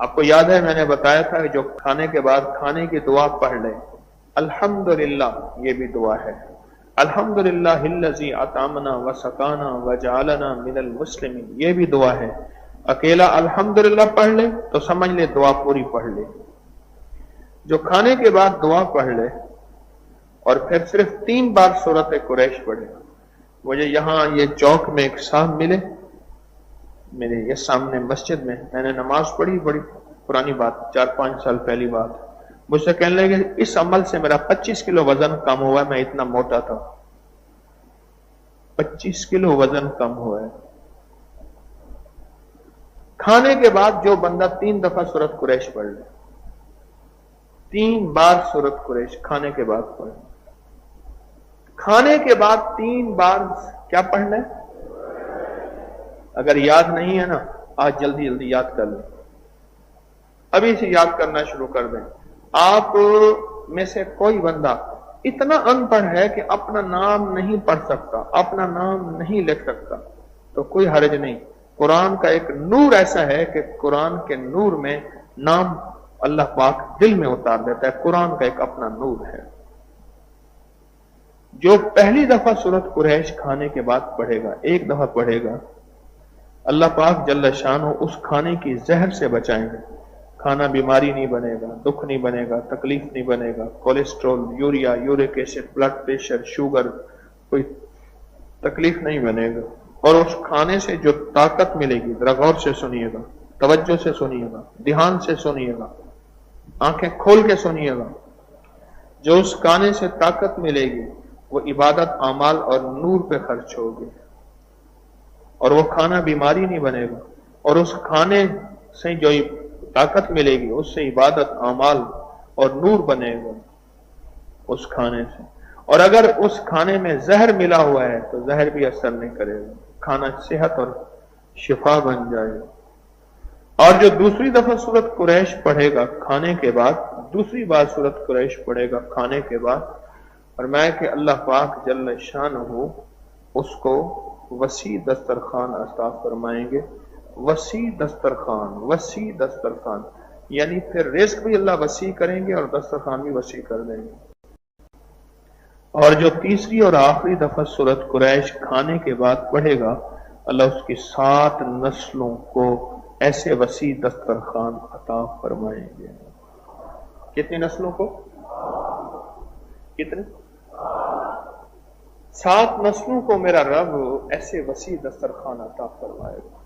آپ کو یاد ہے میں نے بتایا تھا کہ جو کھانے کے بعد کھانے کی دعا پڑھ لے، الحمدللہ، یہ بھی دعا ہے۔ الحمدللہ الذی اطعمنا وسقانا وجعلنا من المسلمین، یہ بھی دعا ہے۔ اکیلا الحمدللہ پڑھ لے تو سمجھ لے دعا پوری پڑھ لے۔ جو کھانے کے بعد دعا پڑھ لے اور پھر صرف 3 بار سورۃ قریش پڑھے۔ مجھے یہاں یہ چوک میں ایک صاحب ملے، میرے یہ سامنے مسجد میں نے نماز پڑھی، بڑی پرانی بات، 4-5 سال پہلی بات۔ مجھ سے کہنے لگے کہ اس عمل سے میرا 25 کلو وزن کم ہوا ہے، میں اتنا موٹا تھا۔ 25 کلو وزن کم ہوا ہے۔ کھانے کے بعد جو بندہ 3 دفعہ سورۃ قریش پڑھ لے، 3 بار سورۃ قریش کھانے کے بعد پڑھ لے، کھانے کے بعد 3 بار کیا پڑھنا ہے؟ اگر یاد نہیں ہے نا، آج جلدی جلدی یاد کر لیں، ابھی سے یاد کرنا شروع کر دیں۔ آپ میں سے کوئی بندہ اتنا ان پڑھ ہے کہ اپنا نام نہیں پڑھ سکتا، اپنا نام نہیں لکھ سکتا، تو کوئی حرج نہیں۔ قرآن کا ایک نور ایسا ہے کہ قرآن کے نور میں نام اللہ پاک دل میں اتار دیتا ہے۔ قرآن کا ایک اپنا نور ہے۔ جو پہلی دفعہ سورۃ قریش کھانے کے بعد پڑھے گا، ایک دفعہ پڑھے گا، اللہ پاک جل شانہ اس کھانے کی زہر سے بچائیں گے۔ کھانا بیماری نہیں بنے گا، دکھ نہیں بنے گا، تکلیف نہیں بنے گا، cholesterol, urea, uric acid, blood pressure, sugar, کوئی تکلیف نہیں بنے گا۔ اور اس کھانے سے جو طاقت ملے گی، ذرا غور سے سنیے گا، توجہ سے سنیے گا، دھیان سے سنیے گا، آنکھیں کھول کے سنیے گا۔ جو اس کھانے سے طاقت ملے گی وہ عبادت، اعمال اور نور پہ خرچ ہوگی، اور وہ کھانا بیماری نہیں بنے گا۔ اور اس کھانے سے جو طاقت ملے گی اس سے عبادت، اعمال اور نور بنے گا اس کھانے سے۔ اور اگر اس کھانے میں زہر ملا ہوا ہے تو زہر بھی اثر نہیں کرے گا، کھانا صحت اور شفا بن جائے گا۔ اور جو دوسری دفعہ سورۃ قریش پڑھے گا کھانے کے بعد، دوسری بار سورۃ قریش پڑھے گا کھانے کے بعد، فرمایا کہ اللہ پاک جل شانہ اس کو وسیع دسترخوان عطا فرمائیں گے۔ وسیع دسترخوان، وسیع دسترخوان، یعنی پھر رزق بھی اللہ وسیع کریں گے اور دسترخوان بھی وسیع کر دیں گے۔ اور جو تیسری اور آخری دفعہ سورۃ قریش کھانے کے بعد پڑھے گا، اللہ اس کی 7 نسلوں کو ایسے وسیع دسترخوان عطا فرمائیں گے۔ کتنی نسلوں کو؟ کتنے؟ 7 نسلوں کو میرا رب ایسے وسیع دسترخوان عطا فرمائے گا۔